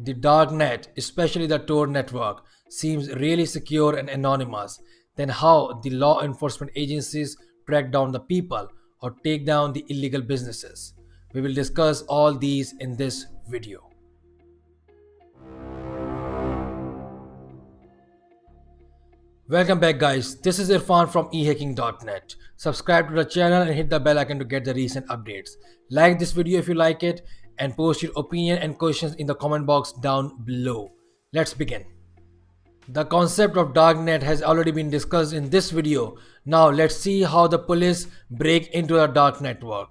The darknet, especially the TOR network, seems really secure and anonymous. Then how the law enforcement agencies track down the people or take down the illegal businesses? We will discuss all these in this video. Welcome back guys, this is Irfan from ehacking.net. Subscribe to the channel and hit the bell icon to get the recent updates. Like this video if you like it and post your opinion and questions in the comment box down below. Let's begin. The concept of darknet has already been discussed in this video. Now let's see how the police break into the dark network.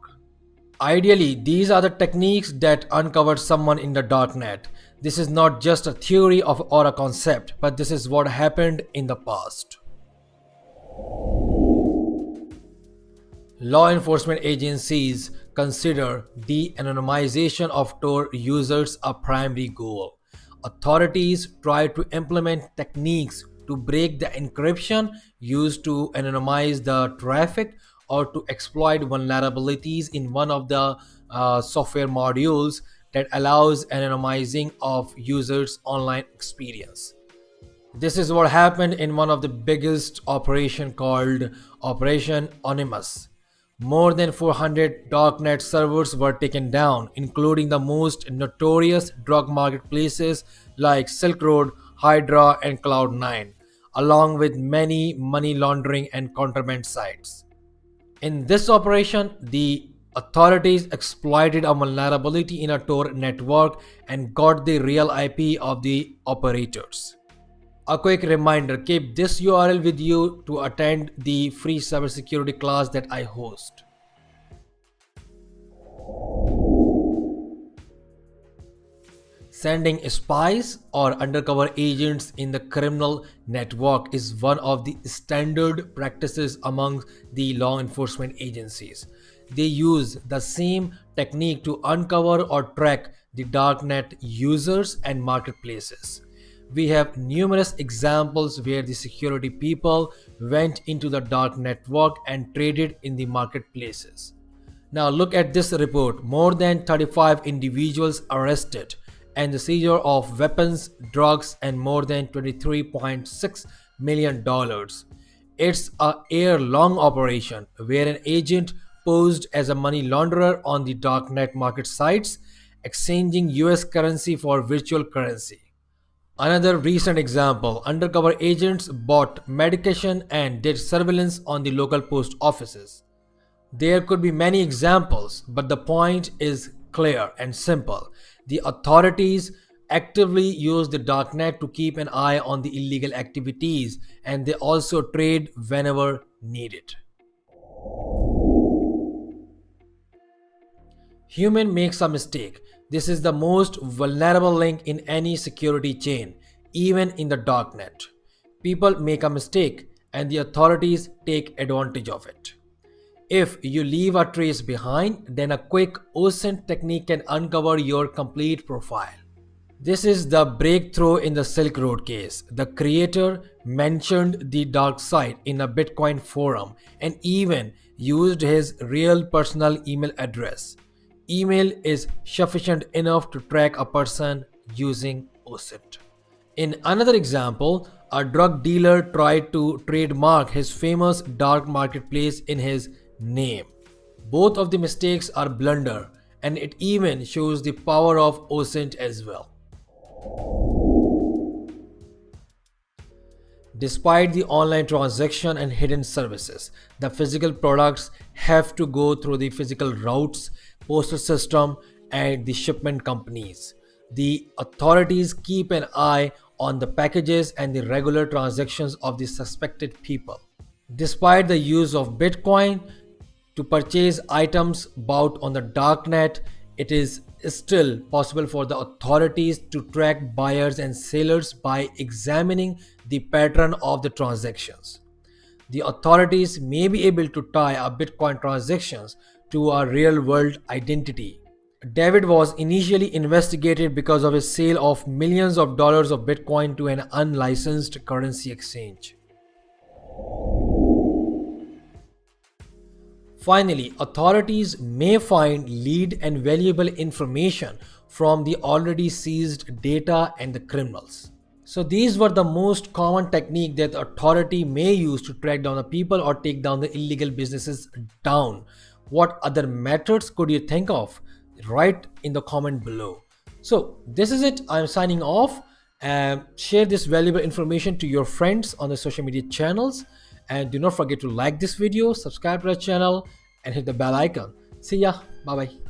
Ideally, these are the techniques that uncover someone in the darknet. This is not just a theory or a concept, but this is what happened in the past. Law enforcement agencies consider the anonymization of TOR users a primary goal. Authorities try to implement techniques to break the encryption used to anonymize the traffic or to exploit vulnerabilities in one of the software modules that allows anonymizing of users' online experience. This is what happened in one of the biggest operation called Operation Anonymous. More than 400 darknet servers were taken down, including the most notorious drug marketplaces like Silk Road, Hydra, and Cloud9, along with many money laundering and contraband sites. In this operation, the authorities exploited a vulnerability in a TOR network and got the real IP of the operators. A quick reminder, keep this URL with you to attend the free cybersecurity class that I host. Sending spies or undercover agents in the criminal network is one of the standard practices among the law enforcement agencies. They use the same technique to uncover or track the darknet users and marketplaces. We have numerous examples where the security people went into the dark network and traded in the marketplaces. Now look at this report. More than 35 individuals arrested and the seizure of weapons, drugs, and more than $23.6 million. It's a year-long operation where an agent posed as a money launderer on the darknet market sites, exchanging US currency for virtual currency. Another recent example, undercover agents bought medication and did surveillance on the local post offices. There could be many examples, but the point is clear and simple. The authorities actively use the darknet to keep an eye on the illegal activities, and they also trade whenever needed. Human makes a mistake. This is the most vulnerable link in any security chain, even in the darknet. People make a mistake and the authorities take advantage of it. If you leave a trace behind, then a quick OSINT technique can uncover your complete profile. This is the breakthrough in the Silk Road case. The creator mentioned the dark side in a Bitcoin forum and even used his real personal email address. Email is sufficient enough to track a person using OSINT. In another example, a drug dealer tried to trademark his famous dark marketplace in his name. Both of the mistakes are blunder, and it even shows the power of OSINT as well. Despite the online transaction and hidden services, the physical products have to go through the physical routes, postal system, and the shipment companies. The authorities keep an eye on the packages and the regular transactions of the suspected people. Despite the use of Bitcoin to purchase items bought on the darknet, it is still possible for the authorities to track buyers and sellers by examining the pattern of the transactions. The authorities may be able to tie a Bitcoin transactions to a real-world identity. David was initially investigated because of his sale of millions of dollars of Bitcoin to an unlicensed currency exchange. Finally, authorities may find lead and valuable information from the already seized data and the criminals. So these were the most common technique that the authority may use to track down the people or take down the illegal businesses down. What other methods could you think of? Write in the comment below. So this is it. I'm signing off. Share this valuable information to your friends on the social media channels. And do not forget to like this video, subscribe to the channel, and hit the bell icon. See ya. Bye bye.